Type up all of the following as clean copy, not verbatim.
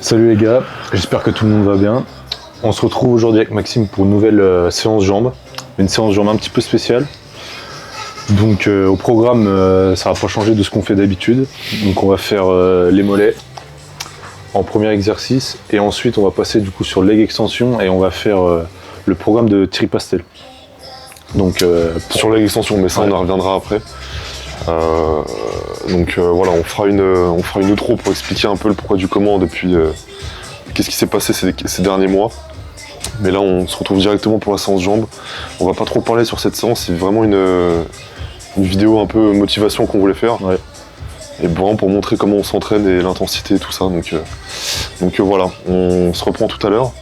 Salut les gars, j'espère que tout le monde va bien. On se retrouve aujourd'hui avec Maxime pour une nouvelle séance jambes. Une séance jambes un petit peu spéciale. Donc au programme, ça va pas changer de ce qu'on fait d'habitude. Donc on va faire les mollets en premier exercice. Et ensuite on va passer du coup sur leg extension et on va faire le programme de Thierry Pastel. Donc sur leg extension, mais ça on en reviendra après. Voilà, on fera une outro pour expliquer un peu le pourquoi du comment depuis qu'est-ce qui s'est passé ces derniers mois. Mais là on se retrouve directement pour la séance jambes. On va pas trop parler sur cette séance, c'est vraiment une vidéo un peu motivation qu'on voulait faire. Ouais. Et vraiment pour montrer comment on s'entraîne et l'intensité et tout ça. Donc voilà, on se reprend tout à l'heure.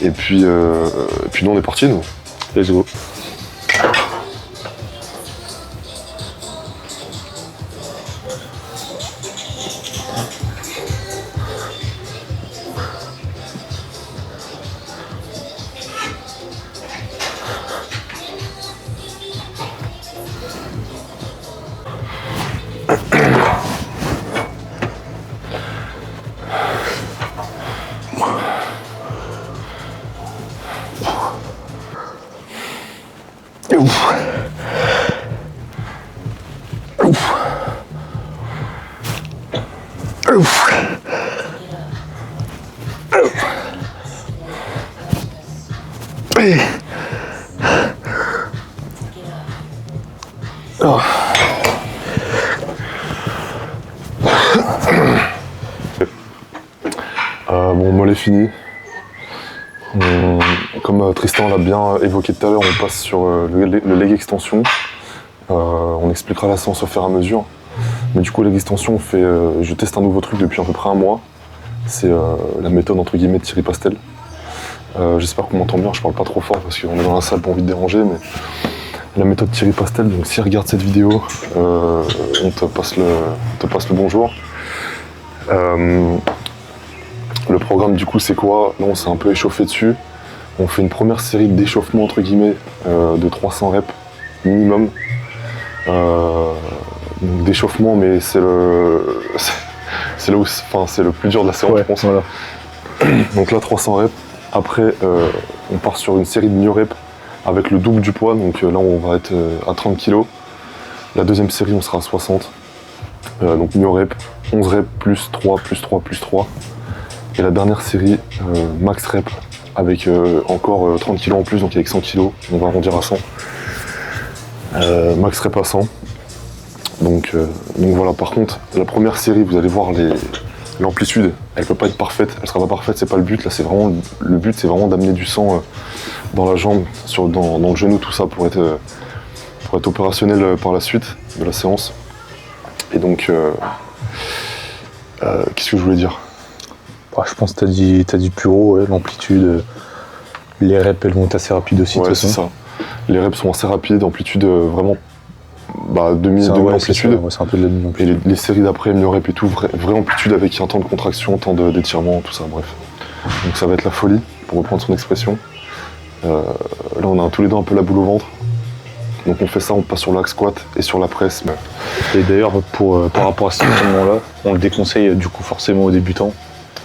Et puis nous on est partis nous. Let's go. Bon, mollet fini. Comme Tristan l'a bien évoqué tout à l'heure, on passe sur le leg extension. On expliquera la séance au fur et à mesure. Mais du coup, leg extension, je teste un nouveau truc depuis à peu près un mois. C'est la méthode entre guillemets de Thierry Pastel. J'espère qu'on m'entend bien, je parle pas trop fort parce qu'on est dans la salle, pas envie de déranger, mais la méthode Thierry Pastel, donc si regarde cette vidéo, on te passe le bonjour. Le programme du coup c'est quoi? Là on s'est un peu échauffé dessus. On fait une première série d'échauffement entre guillemets de 300 reps minimum. Donc d'échauffement, mais c'est le plus dur de la séance, je pense. Voilà. Donc là 300 reps. Après on part sur une série de new reps avec le double du poids. Donc là on va être à 30 kg. La deuxième série on sera à 60. Donc new reps, 11 reps plus 3 plus 3 plus 3. Et la dernière série, max rep, avec encore 30 kg en plus, donc avec 100 kg, on va arrondir à 100. Max rep à 100. Donc voilà, par contre, la première série, vous allez voir l'amplitude, elle peut pas être parfaite, elle sera pas parfaite, c'est pas le but. Là, le but, c'est vraiment d'amener du sang dans la jambe, dans le genou, tout ça, pour être opérationnel par la suite de la séance. Et donc, qu'est-ce que je voulais dire? Je pense que t'as dit plus haut, ouais, l'amplitude, les reps elles vont être assez rapides aussi. Ouais, c'est ça. Les reps sont assez rapides, amplitude vraiment demi amplitude. C'est un peu de la demi-amplitude. Et les séries d'après, mieux rep et tout, vraie amplitude avec un temps de contraction, un temps d'étirement, tout ça, bref. Donc ça va être la folie, pour reprendre son expression. Là on a tous les deux un peu la boule au ventre. Donc on fait ça, on passe sur l'axe squat et sur la presse. Et d'ailleurs, par rapport à cet entraînement-là, on le déconseille du coup forcément aux débutants.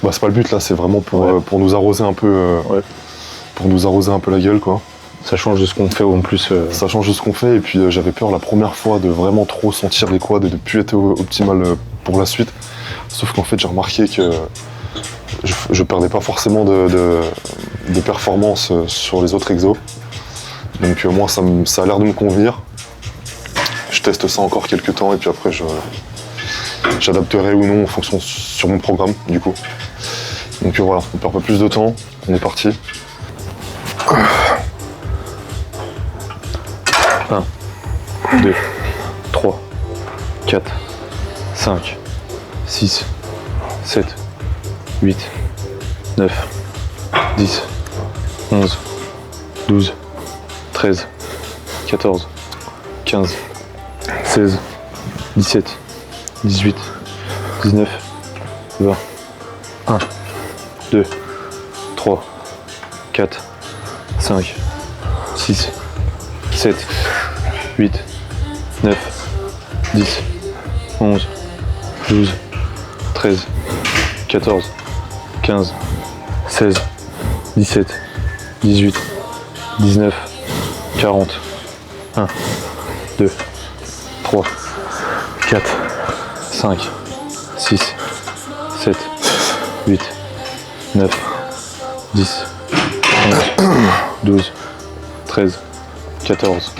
C'est pas le but là, c'est vraiment pour nous arroser un peu, pour nous arroser un peu la gueule quoi. Ça change de ce qu'on fait en plus. Ça change de ce qu'on fait et puis j'avais peur la première fois de vraiment trop sentir les quads et de plus être optimal pour la suite. Sauf qu'en fait j'ai remarqué que je perdais pas forcément de performance sur les autres exos. Donc moi ça a l'air de me convenir. Je teste ça encore quelques temps et puis après j'adapterai ou non en fonction sur mon programme du coup. Donc voilà, on perd pas plus de temps, on est parti. 1, 2, 3, 4, 5, 6, 7, 8, 9, 10, 11, 12, 13, 14, 15, 16, 17, 18, 19, 20, 1, 2, 3, 4, 5, 6, 7, 8, 9, 10, 11, 12, 13, 14, 15, 16, 17, 18, 19, 40. 1, 2, 3, 4, 5, 6, 7, 8, 9, 10, 11, 12, 13, 14,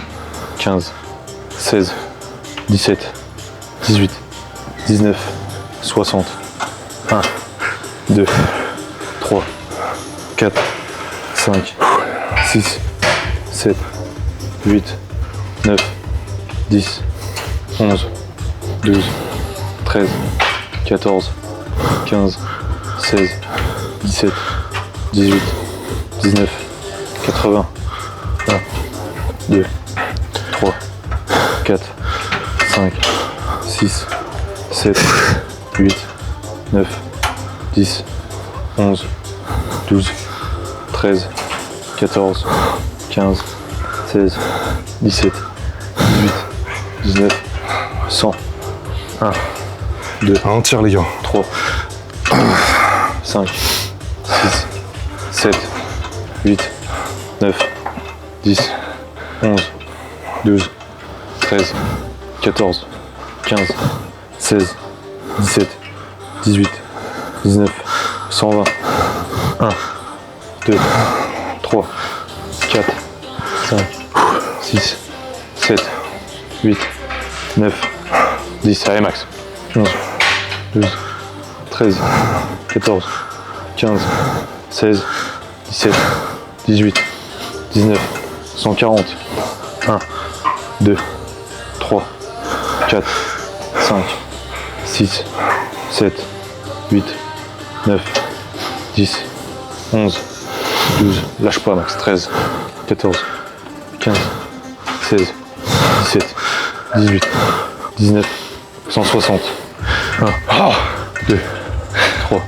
15, 16, 17, 18, 19, 60. 1, 2, 3, 4, 5, 6, 7, 8, 9, 10, 11, 12, 13, 14, 15, 16, 17, 18, 19, 80. 1, 2, 3, 4, 5, 6, 7, 8, 9, 10, 11, 12, 13, 14, 15, 16, 17, 18, 19, 100. 1, 2, Un tir, les gars. 3, 5, 6, 7, 8, 9, 10, 11, 12, 13, 14, 15, 16, 17, 18, 19, 120. 1, 2, 3, 4, 5, 6, 7, 8, 9, 10. Allez, max. 11, 12, 13, 14, 15, 16, 17, 18, 19, 140. 1, 2, 3, 4, 5, 6, 7, 8, 9, 10, 11, 12, lâche pas max, 13, 14, 15, 16, 17, 18, 19, 160. 1, 2, 3,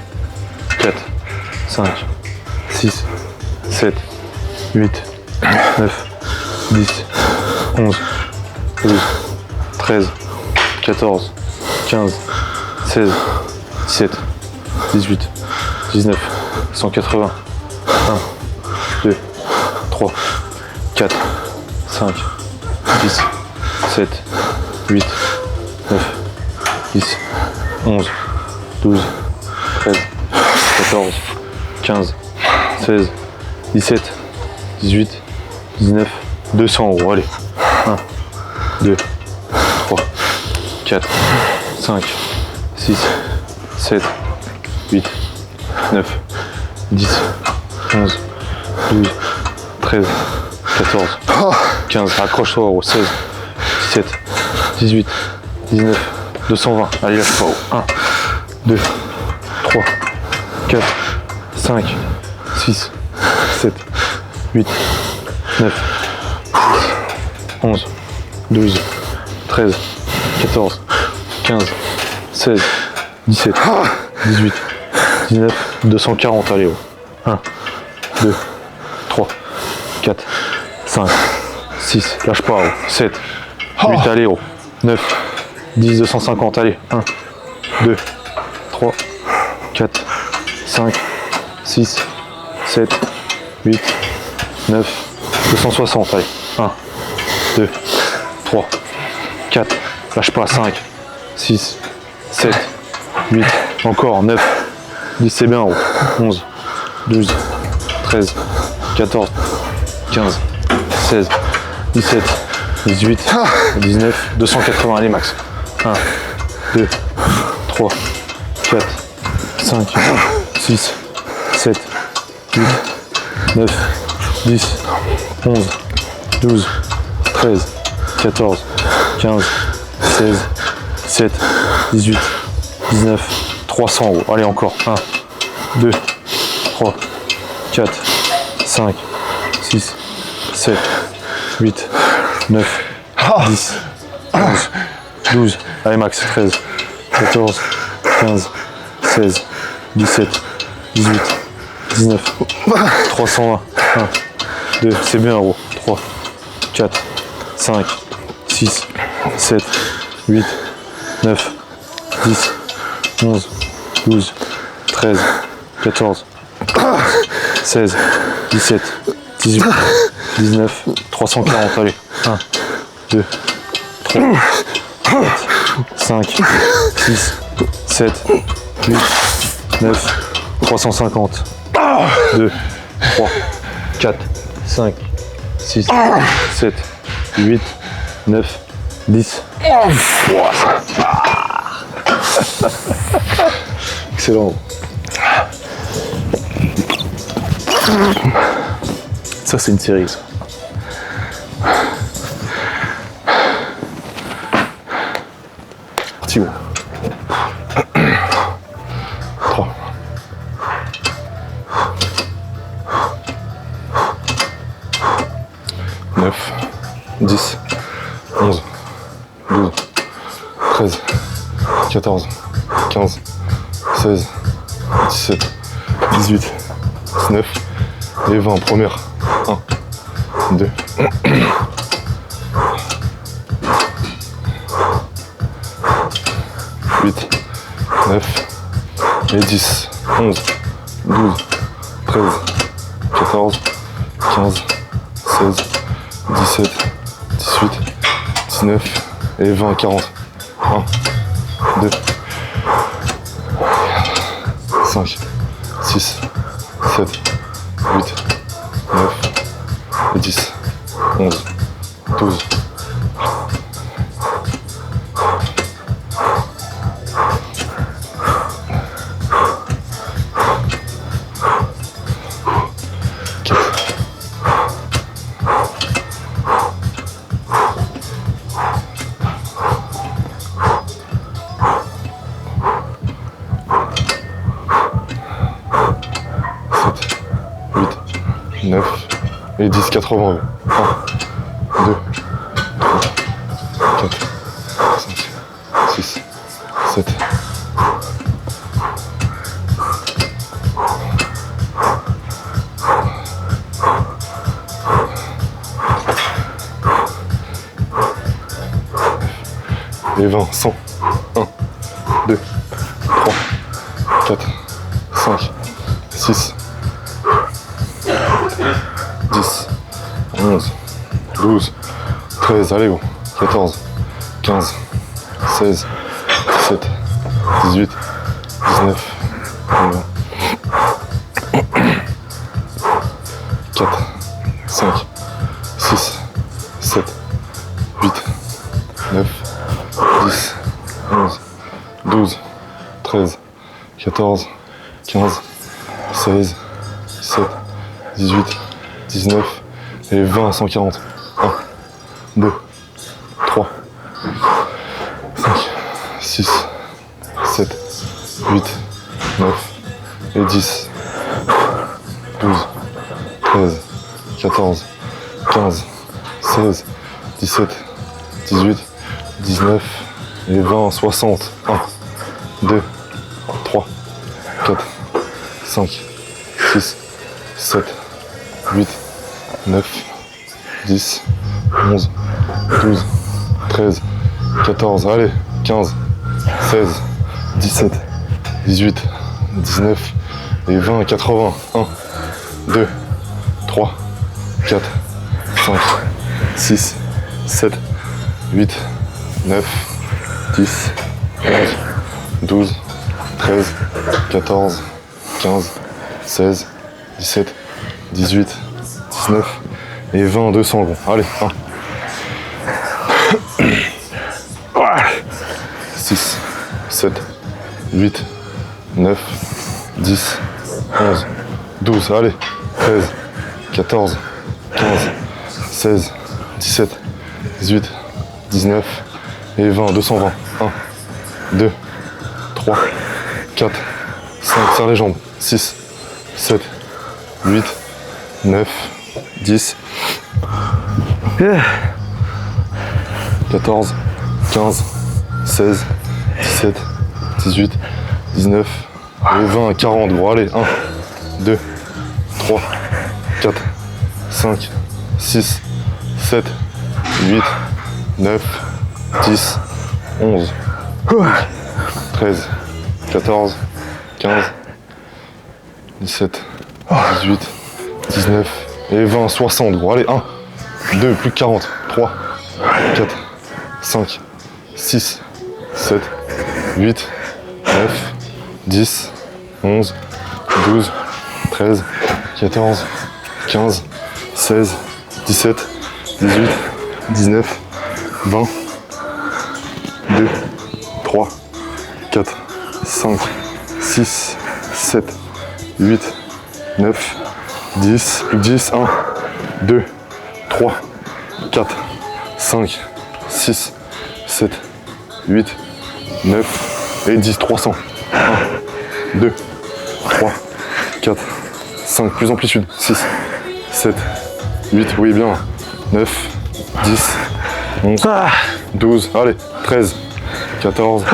4, 5, 6, 7, 8, 9, 10, 11, 12, 13, 14, 15, 16, 17, 18, 19, 180. 1, 2, 3, 4, 5, 6, 7, 8, 9, 10, 11, 12, 13, 14, 15, 16, 17, 18, 19, 200 euros. Allez. 1, 2, 3, 4, 5, 6, 7, 8, 9, 10, 11, 12, 13, 14, 15, accroche-toi euros, 16, 17, 18, 19, 220, allez lâche pas, 1, 2, 3, 4, 5, 6, 7, 8, 9, 10, 11, 12, 13, 14, 15, 16, 17, 18, 19, 240, allez, 1, 2, 3, 4, 5, 6, lâche pas, 7, 8, allez, 9, 10, 250, allez, 1, 2, 3, 4, 5, 6, 7, 8, 9, 260, allez, 1, 2, 3, 4, lâche pas, 5, 6, 7, 8, encore, 9, 10, c'est bien, 11, 12, 13, 14, 15, 16, 17, 18, 19, 280, allez max. 1, 2, 3, 4, 5, 6, 7, 8, 9, 10, 11, 12, 13, 14, 15, 16, 17, 18, 19, 300 euros. Allez encore. 1, 2, 3, 4, 5, 6, 7, 8, 9, 10, 11, 12, allez max, 13, 14, 15, 16, 17, 18, 19, 320, 1, 2, c'est bien euros, 3, 4, 5, 6, 7, 8, 9, 10, 11, 12, 13, 14, 16, 17, 18, 19, 340, allez. 1, 2, 3, 4, 5, 6, 7, 8, 9, 350. 2, 3, 4, 5, 6, 7, 8, 9, 10. Excellent. Ça, c'est une série, ça. Parti, 3. 9, 10, 11, 12, 13, 14, 15, 16, 17, 18, 19 et 20. Première. 1, 2, 8, 9 et 10, 11, 12, 13, 14, 15, 16, 17, 18, 19 et 20, 40. 1, 2, 5, 6, 7, 8, 9 et 10, 11, 12. Et 10, 80. 1, 2, 3, 4, 5, 6, 7. Et 20, 100. 1, 2, 3, 4, 5, 6, 10, 11, 12, 13, allez go, 14, 15, 16, 17, 18, 19, 20, 4, 5, 6, 7, 8, 9, 10, 11, 12, 13, 14, 15, 16, 17, 18, 19 et 20, 140. 1, 2, 3, 5, 6, 7, 8, 9 et 10, 12, 13, 14, 15, 16, 17, 18, 19 et 20, 60. 1, 2, 3, 4, 5, 6, 7, 8, 9, 10, 11, 12, 13, 14, allez, 15, 16, 17, 18, 19 et 20, 80. 1, 2, 3, 4, 5, 6, 7, 8, 9, 10, 11, 12, 13, 14, 15, 16, 17, 18, 19 et 20, 200 gros. Allez, 1. 6, 7, 8, 9, 10, 11, 12, allez, 13, 14, 15, 16, 17, 18, 19 et 20, 220. 1, 2, 3, 4, 5, serre les jambes. 6, 7, 8, 9, 10, 14, 15, 16, 17, 18, 19 et 20, 40. Bon, allez, 1, 2, 3, 4, 5, 6, 7, 8, 9, 10, 11, 12, 13, 14, 15, 17, 18, 19 et 20, 60 gros. Allez, 1, 2, plus que 40, 3, 4, 5, 6, 7, 8, 9, 10, 11, 12, 13, 14, 15, 16, 17, 18, 19, 20, 2, 3, 4, 5, 6, 7, 8, 9, 10, plus que 10, 1, 2, 3, 4, 5, 6, 7, 8, 9 et 10, 300. 1, 2, 3, 4, 5, plus amplitude, 6, 7, 8, oui bien, 9, 10, 11, 12, allez, 13, 14,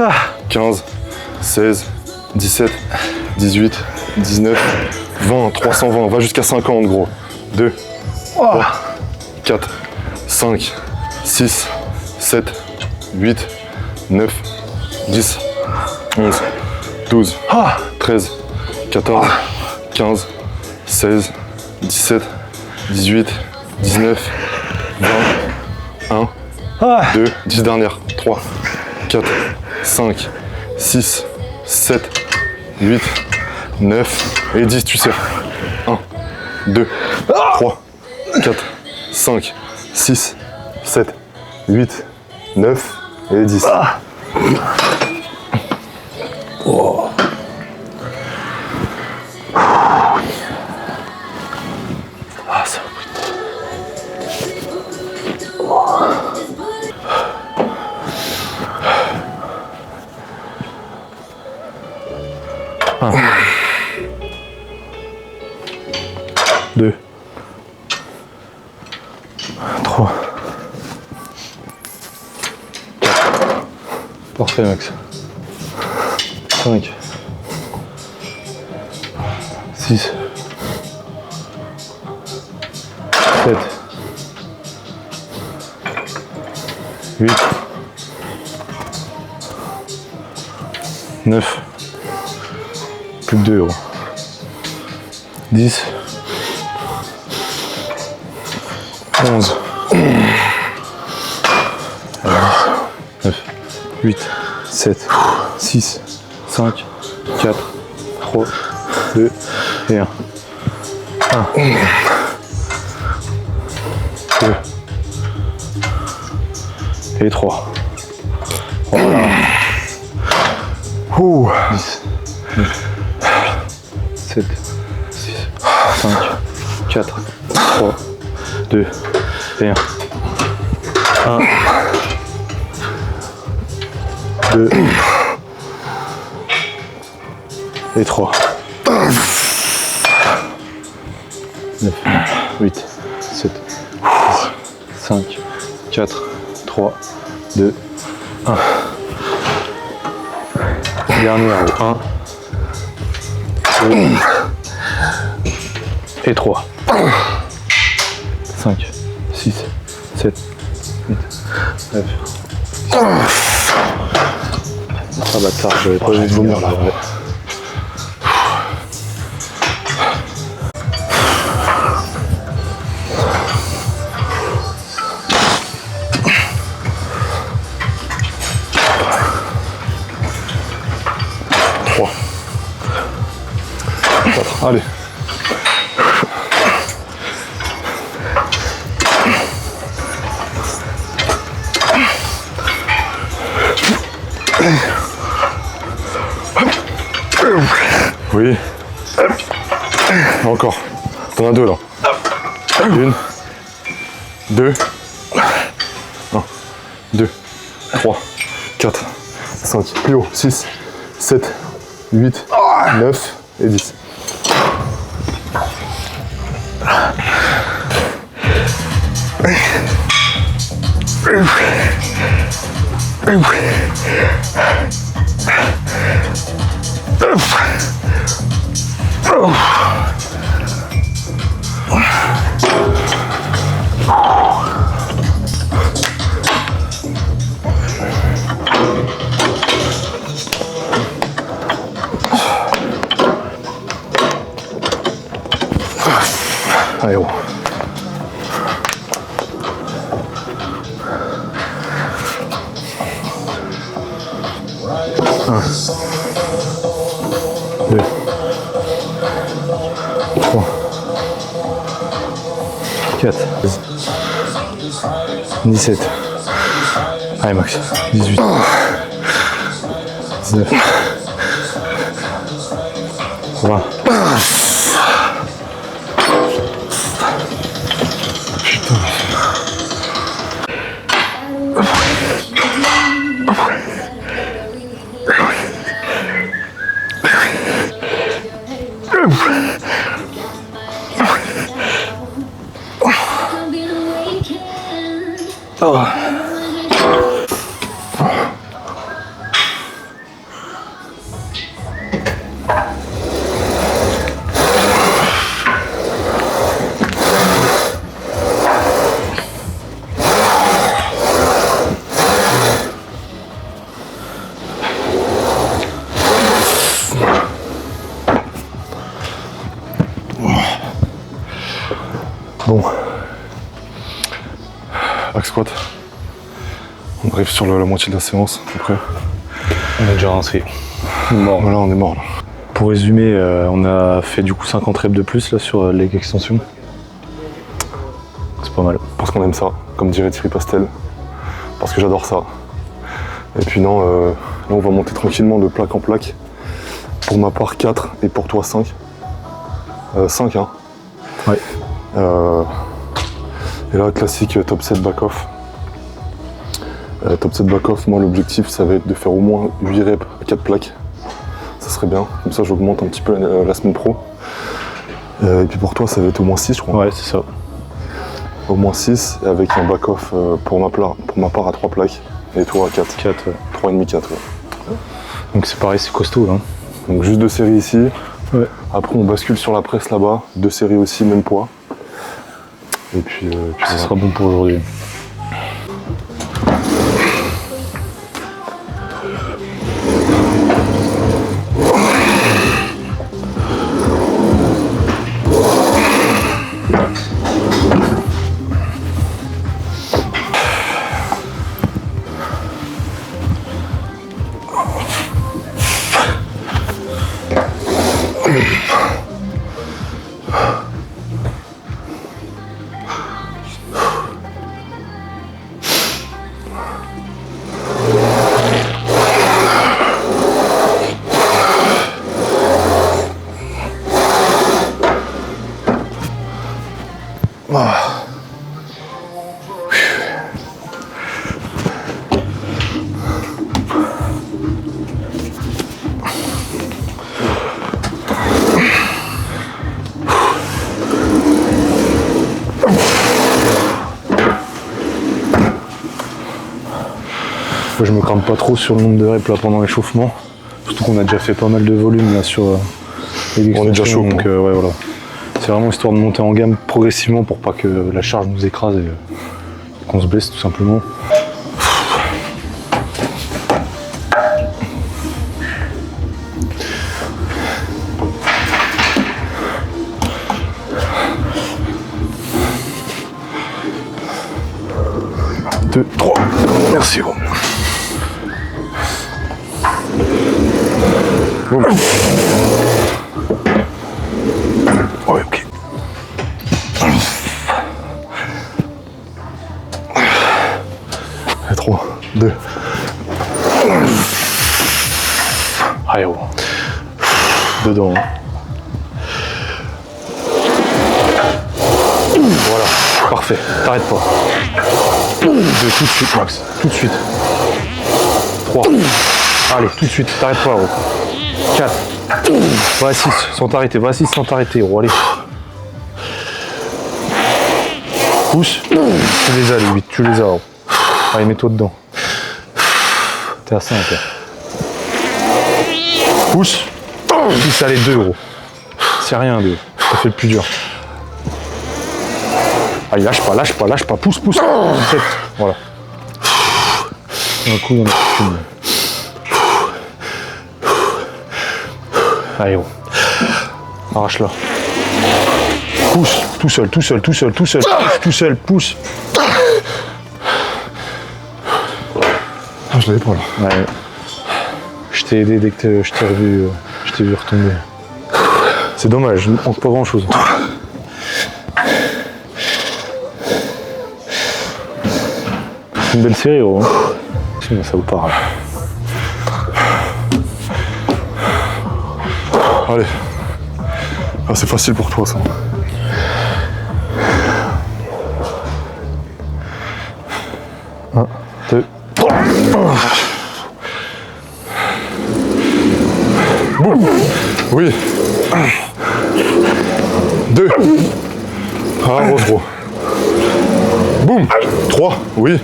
15, 16, 17, 18, 19, 20, 320, va jusqu'à 50 gros. 2, 3, 4, 5, 6, 7, 8, 9, 10, 11, 12, 13, 14, 15, 16, 17, 18, 19, 20, 1, 2, 10 dernières, 3, 4, 5, 6, 7, 8, 9 et 10, tu serres. 1, 2, 3, 4, 5, 6, 7, 8, 9 et 10. Oh. Ah, ça va pris. Un. 2. 3. 4. Parfait, Max. 5. 6. 7. 8. 9. Plus que 2 euros. 10. 11. 9. 8. 7. 6. 5. 4. 3. 2. Et 1. 1. 2. Et 3. Voilà. 10. 9. 7, 6, 5, 4, 3, 2, et 1. 1, 2, et 3. 9, 8, 7, 6, 5, 4, 3, 2, 1. Dernier en haut. 1. Et 3. 5, 6, 7, 8, 9. Ah bâtard, j'avais pas envie de vomir là. Ouais. Allez. Oui. Encore. T'en as 2 là. 1, 2, 1, 2, 3, 4, 5, plus haut, 6, 7, 8, 9 et 10. Allez, gros. Un. 2. 3. 4. 17. Allez, Max. 18. 19. 20. Putain. Oh. Bon, back squat. On arrive sur la moitié de la séance, à peu près. On est déjà rincé. Mort. Voilà, on est mort là. Pour résumer, on a fait du coup 50 reps de plus là sur leg extension. C'est pas mal. Parce qu'on aime ça, comme dirait Thierry Pastel. Parce que j'adore ça. Et puis non, là on va monter tranquillement de plaque en plaque. Pour ma part 4 et pour toi 5. 5 hein. Ouais. Et là, classique top 7 back-off. Top 7 back-off, moi l'objectif ça va être de faire au moins 8 reps à 4 plaques. Ça serait bien, comme ça j'augmente un petit peu la semaine pro. Et puis pour toi ça va être au moins 6 je crois. Ouais, c'est ça. Au moins 6 avec un back-off pour ma part à 3 plaques. Et toi à 4. 4, ouais. 3,5, 4. Ouais. Donc c'est pareil, c'est costaud là. Donc juste 2 séries ici. Ouais. Après on bascule sur la presse là-bas. 2 séries aussi, même poids. Et puis Ça voilà. sera bon pour aujourd'hui. Je me crame pas trop sur le nombre de reps là pendant l'échauffement. Surtout qu'on a déjà fait pas mal de volume là sur les On est déjà chaud. donc ouais voilà. C'est vraiment histoire de monter en gamme progressivement pour pas que la charge nous écrase et qu'on se blesse tout simplement. Deux, 3. Merci gros. Ouais, ok. Et 3, 2. Allez, oh. Dedans. Hein. Voilà, parfait. T'arrêtes pas. 2, tout de suite, Max. Tout de suite. 3. Allez, tout de suite. T'arrêtes pas, gros. 4. Va à 6, sans t'arrêter. Va à 6 sans t'arrêter, gros. Allez. Pousse. Tu les as, les 8. Tu les as, gros. Allez, mets-toi dedans. T'es à 5. Hein. Pousse. 6, allez, 2, gros. C'est rien, 2. Ça fait le plus dur. Allez, lâche pas, lâche pas, lâche pas. Pousse, pousse. 7. Voilà. Un coup, il y en a qu'une. Allez, gros. Arrache-la. Pousse, tout seul, tout seul, tout seul, tout seul, tout seul, pousse. Ah, je l'avais pas là. Ouais. Je t'ai aidé dès que je t'ai revu, retomber. C'est dommage, il ne manque pas grand chose. C'est une belle série, gros. Sinon, ça vous parle. Allez. Ah, c'est facile pour toi ça. Un, deux. Boum. Oui. 2. Ah, gros. Boum. 3. Oui.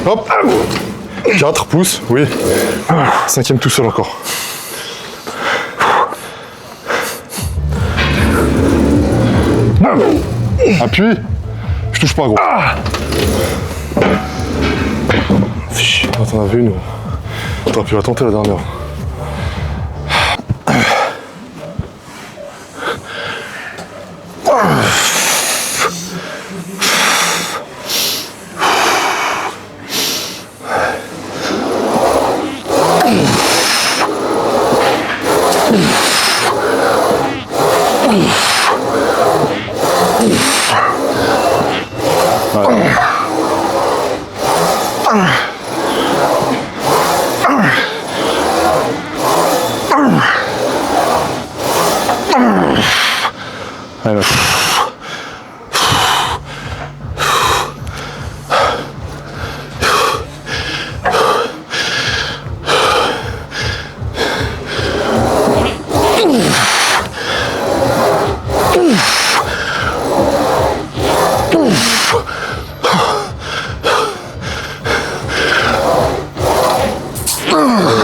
Hop. 4 pouces. Oui. 5e tout seul encore. Appuie. Je touche pas, gros. T'en avais une. T'aurais pu la tenter la dernière.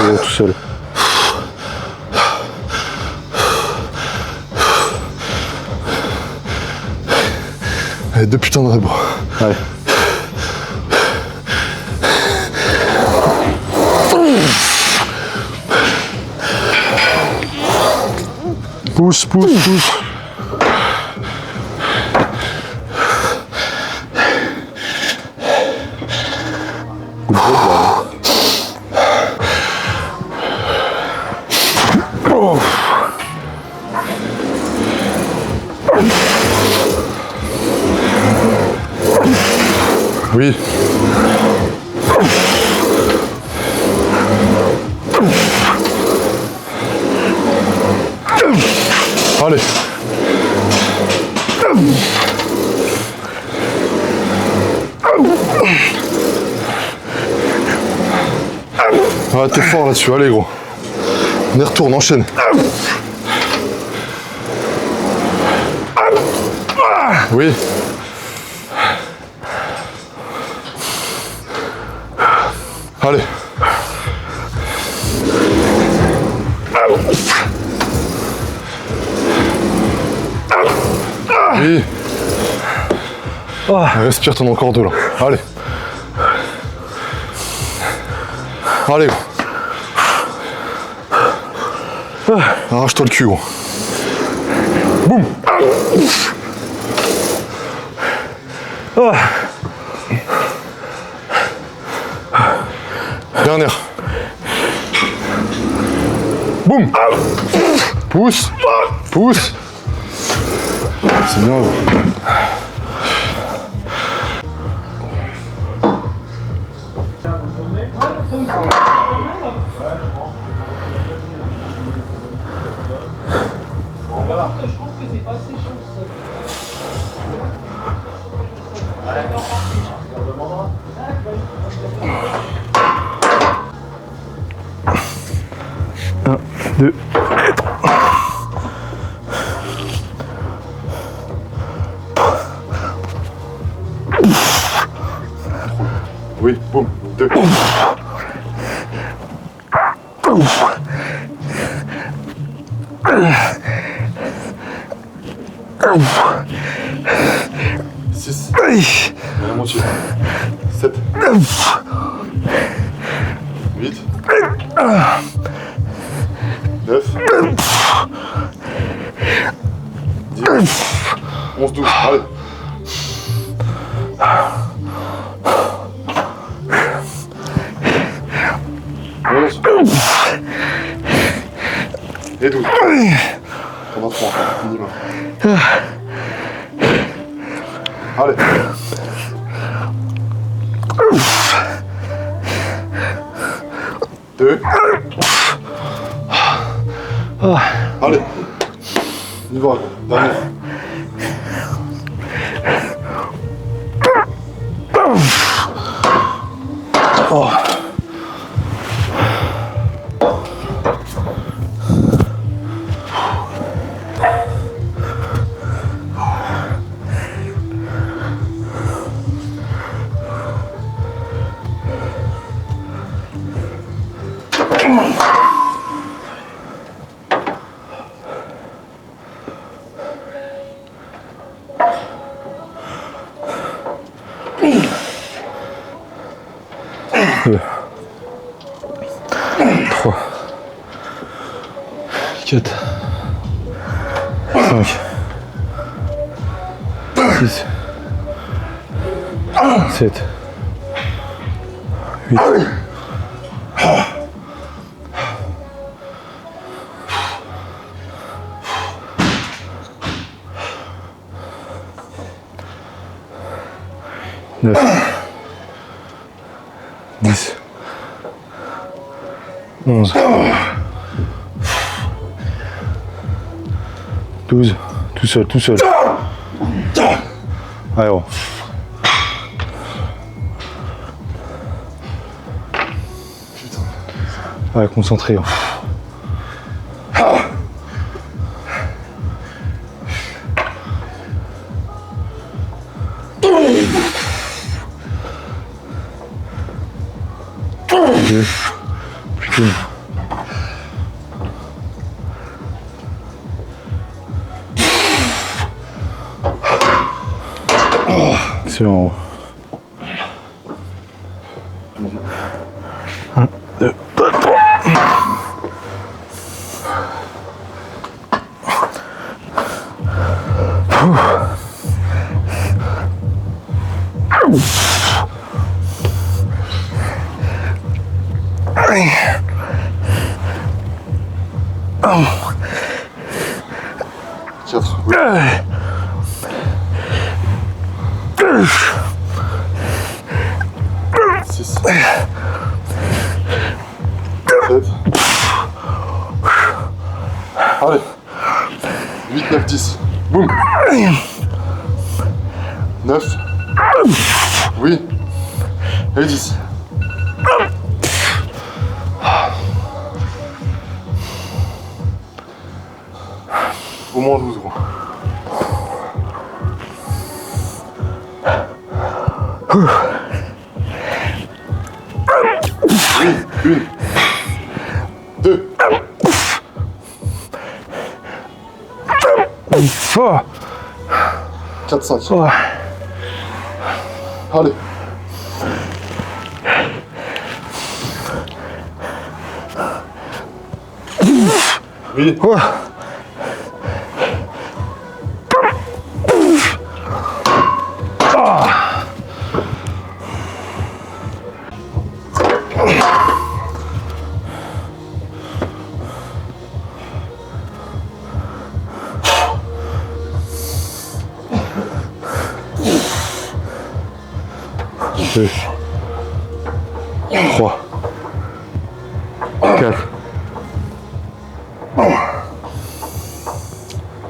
Allez, tout seul. Allez, 2 putains de rebos. Allez. Pousse, pousse, pousse. Oui. Allez. Ah, t'es fort là-dessus, allez gros. On y retourne, enchaîne. Oui. Allez. Oui. Respire, t'en as encore 2 là. Allez. Allez gros. Arrache-toi le cul gros. Boum. Dernière. Boum. Pousse. Pousse. C'est bien. Un, deux. Oui, boum. 2. Six. La moitié. 7. 8. 9. 11-12, allez. Relance. Et 12. Pendant 3, minimum. Allez. Deux. Allez. On y va, dernier. Oh. Deux. 3. 4. 5. 6. 7. 8. 9. 10. 11. 12. Tout seul, tout seul. Allez, bon. Allez, concentré. Deux. Plus qu'une. Excellent. 1, 2, 3. Quatre. 6. 7. Allez. 8, 9, 10. Boum. 9. Oui. Et 10. Au moins 12 gros. Oui, 1. 2. 4, 5. Allez. Oui. Deux. 3. 4.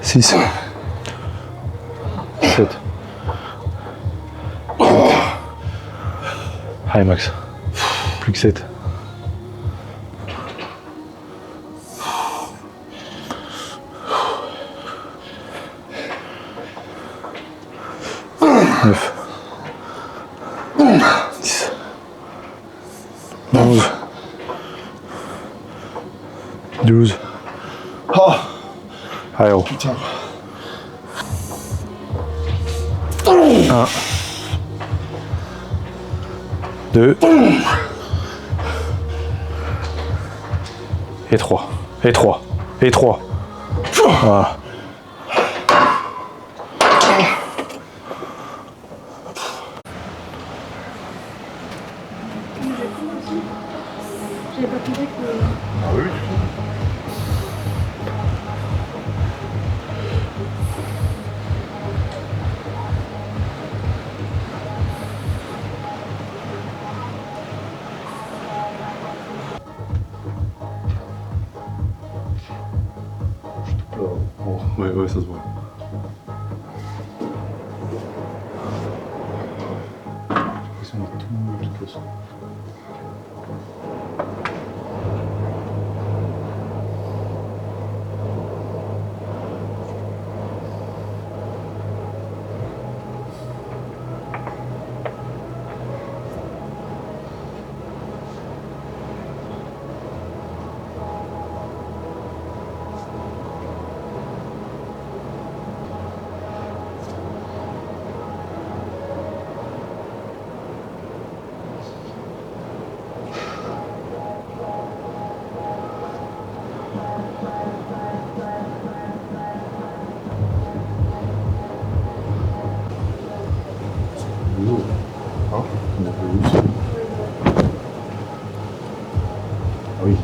6. 7. Allez Max. Plus que 7. 9. 10. 11. 12. Oh. Allez, oh. Putain. 1. 2. Et 3. Et 3. Et 3. Voilà. Ouais, ça se voit. Oui.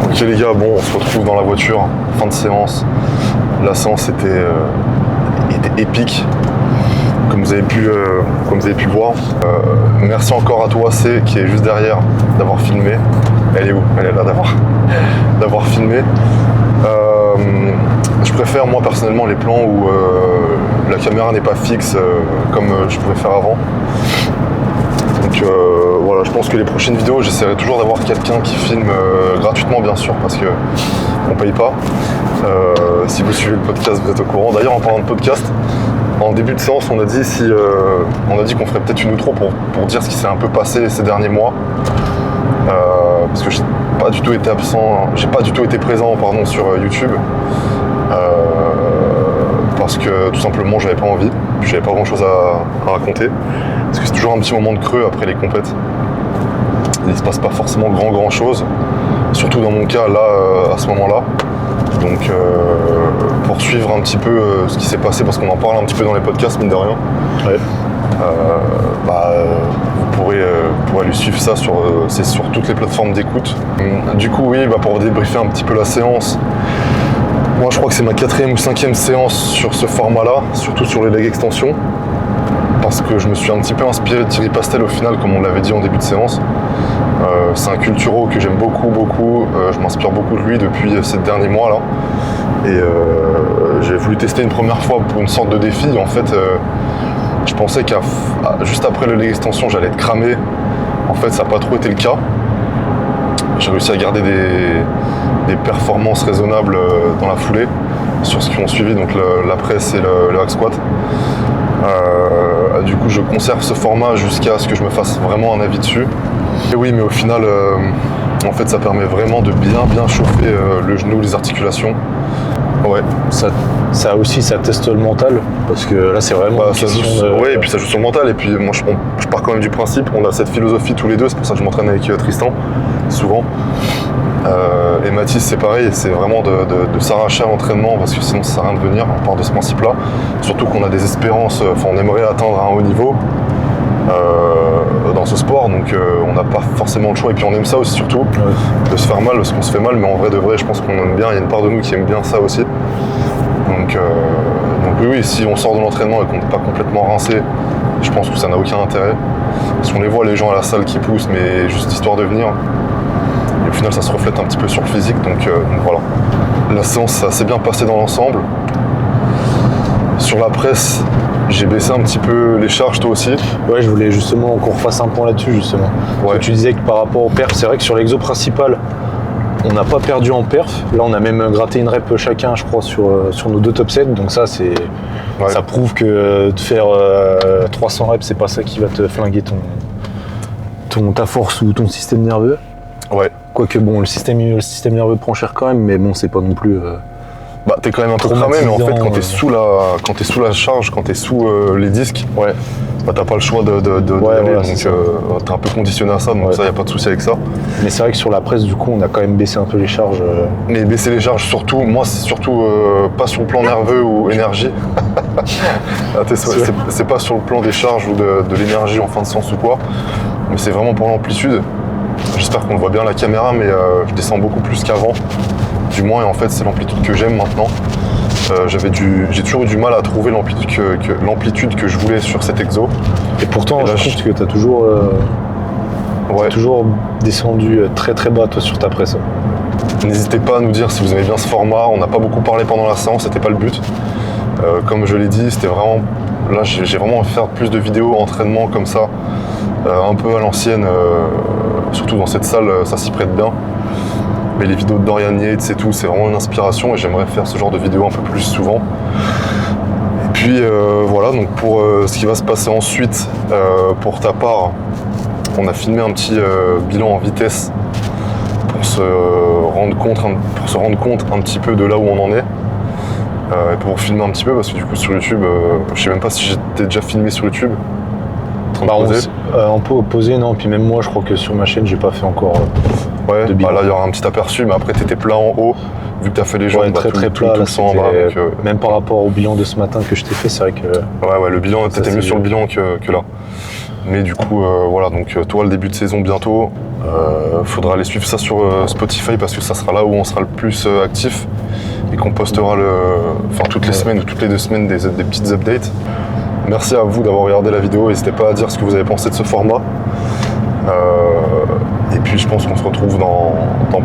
Ok les gars, bon, on se retrouve dans la voiture, fin de séance. La séance était épique, comme vous avez pu le voir. Merci encore à toi, C, qui est juste derrière, d'avoir filmé. Elle est où? Elle est là d'avoir filmé. Je préfère moi personnellement les plans où la caméra n'est pas fixe comme je pouvais faire avant. Donc voilà, je pense que les prochaines vidéos, j'essaierai toujours d'avoir quelqu'un qui filme gratuitement bien sûr, parce que on paye pas. Si vous suivez le podcast, vous êtes au courant. D'ailleurs, en parlant de podcast, en début de séance, on a dit qu'on ferait peut-être une outro pour dire ce qui s'est un peu passé ces derniers mois. Parce que j'ai pas du tout été absent, j'ai pas du tout été présent sur YouTube. Parce que tout simplement j'avais pas envie, puis j'avais pas grand chose à raconter. Parce que c'est toujours un petit moment de creux après les compètes. Il se passe pas forcément grand chose, surtout dans mon cas là, à ce moment-là. Donc pour suivre un petit peu ce qui s'est passé, parce qu'on en parle un petit peu dans les podcasts mine de rien. Ouais. Vous pourrez aller suivre ça c'est sur toutes les plateformes d'écoute. Du coup oui, pour débriefer un petit peu la séance. Moi je crois que c'est ma 4e ou 5e séance sur ce format-là, surtout sur les legs extensions, parce que je me suis un petit peu inspiré de Thierry Pastel au final, comme on l'avait dit en début de séance. C'est un culturo que j'aime beaucoup, je m'inspire beaucoup de lui depuis ces derniers mois là. Et j'ai voulu tester une première fois pour une sorte de défi. En fait, je pensais juste après le leg extension j'allais être cramé. En fait ça n'a pas trop été le cas. J'ai réussi à garder des performances raisonnables dans la foulée sur ce qui ont suivi, donc la presse et le hack squat. Du coup je conserve ce format jusqu'à ce que je me fasse vraiment un avis dessus. Et oui, mais au final en fait ça permet vraiment de bien chauffer le genou, les articulations. Ouais. Ça aussi, ça teste le mental, parce que là c'est vraiment une question de... Ouais, et puis ça joue sur le mental, et puis moi je pars quand même du principe, on a cette philosophie tous les deux, c'est pour ça que je m'entraîne avec Tristan, souvent. Et Mathis c'est pareil, c'est vraiment de s'arracher à l'entraînement, parce que sinon ça sert à rien de venir, on part de ce principe-là. Surtout qu'on a des espérances, on aimerait atteindre un haut niveau dans ce sport, donc on n'a pas forcément le choix, et puis on aime ça aussi surtout, de se faire mal, parce qu'on se fait mal, mais en vrai de vrai je pense qu'on aime bien, il y a une part de nous qui aime bien ça aussi. Donc oui, si on sort de l'entraînement et qu'on n'est pas complètement rincé, je pense que ça n'a aucun intérêt. Parce qu'on les voit les gens à la salle qui poussent, mais juste histoire de venir. Et au final ça se reflète un petit peu sur le physique, donc voilà. La séance ça s'est bien passé dans l'ensemble. Sur la presse, j'ai baissé un petit peu les charges, toi aussi. Ouais, je voulais justement qu'on refasse un point là-dessus justement. Ouais. Parce que tu disais que par rapport au perf, c'est vrai que sur l'exo principal, on n'a pas perdu en perf. Là, on a même gratté une rep chacun, je crois, sur nos 2 top sets. Donc ça, ça prouve que de faire 300 reps, c'est pas ça qui va te flinguer ta force ou ton système nerveux. Ouais. Quoique bon, le système nerveux prend cher quand même, mais bon, c'est pas non plus Bah t'es quand même un peu cramé, mais en fait quand t'es sous la charge, quand t'es sous les disques, Ouais. bah t'as pas le choix d'y aller, voilà, donc t'es un peu conditionné à ça, donc ça y a pas de souci avec ça. Mais c'est vrai que sur la presse, du coup, on a quand même baissé un peu les charges. Mais baisser les charges surtout, moi c'est surtout pas sur le plan nerveux ou énergie. C'est pas sur le plan des charges ou de l'énergie en fin de séance ou quoi, mais c'est vraiment pour l'amplitude. J'espère qu'on le voit bien à la caméra, mais je descends beaucoup plus qu'avant, du moins, et en fait c'est l'amplitude que j'aime maintenant. J'ai toujours eu du mal à trouver l'amplitude que je voulais sur cet exo. Et pourtant, là, je trouve que tu as toujours, toujours descendu très très bas toi sur ta presse. N'hésitez pas à nous dire si vous aimez bien ce format. On n'a pas beaucoup parlé pendant la séance, c'était pas le but. Comme je l'ai dit, c'était vraiment. Là, j'ai vraiment envie de faire plus de vidéos entraînement comme ça, un peu à l'ancienne, surtout dans cette salle, ça s'y prête bien. Mais les vidéos de Dorian Yates et tout, c'est vraiment une inspiration et j'aimerais faire ce genre de vidéos un peu plus souvent. Et puis voilà, donc pour ce qui va se passer ensuite, pour ta part, on a filmé un petit bilan en vitesse pour se rendre compte un petit peu de là où on en est. Et pour filmer un petit peu, parce que du coup sur YouTube, je sais même pas si j'étais déjà filmé sur YouTube. On peut poser, non, puis même moi je crois que sur ma chaîne j'ai pas fait encore ouais, de bilan. Là il y aura un petit aperçu, mais après t'étais plat en haut, vu que t'as fait les jambes, très plat, tout le sang en bas. Donc, même par rapport au bilan de ce matin que je t'ai fait, c'est vrai que... Ouais, le bilan, t'étais mieux sur le bilan que là. Mais du coup, voilà, donc toi le début de saison bientôt, faudra aller suivre ça sur Spotify parce que ça sera là où on sera le plus actif et qu'on postera toutes les semaines ou toutes les 2 semaines des petites updates. Merci à vous d'avoir regardé la vidéo, n'hésitez pas à dire ce que vous avez pensé de ce format. Et puis je pense qu'on se retrouve dans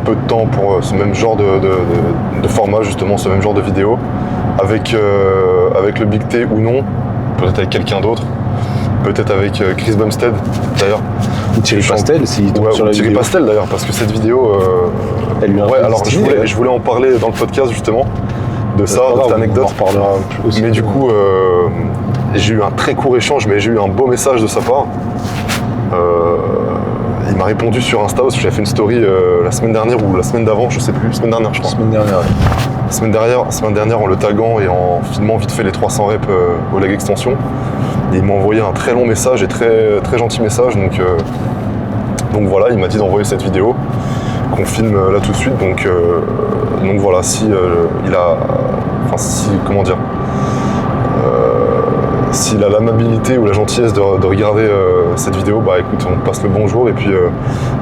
peu de temps pour ce même genre de format, justement, ce même genre de vidéo, avec le Big T ou non, peut-être avec quelqu'un d'autre, peut-être avec Chris Bumstead d'ailleurs. Ou Thierry Pastel, s'il tombe sur la Thierry vidéo. Pastel d'ailleurs, parce que cette vidéo... Elle lui a alors je voulais en parler dans le podcast justement, de ça, de cette anecdote. On en reparlera aussi. Mais du coup, j'ai eu un très court échange, mais j'ai eu un beau message de sa part. Il m'a répondu sur Insta parce que j'avais fait une story la semaine dernière ou la semaine d'avant, je sais plus, semaine dernière je crois. Semaine dernière en le taguant et en filmant vite fait les 300 reps au leg extension. Et il m'a envoyé un très long message et très, très gentil message. Donc voilà, il m'a dit d'envoyer cette vidéo qu'on filme là tout de suite. Donc voilà, s'il a l'amabilité ou la gentillesse de regarder cette vidéo, bah écoute, on te passe le bonjour et puis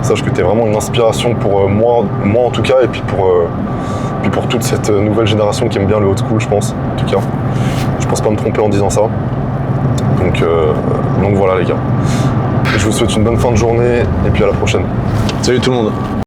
sache que tu es vraiment une inspiration pour moi en tout cas, et puis pour toute cette nouvelle génération qui aime bien le old school, je pense, en tout cas. Je pense pas me tromper en disant ça. Donc voilà les gars. Je vous souhaite une bonne fin de journée et puis à la prochaine. Salut tout le monde.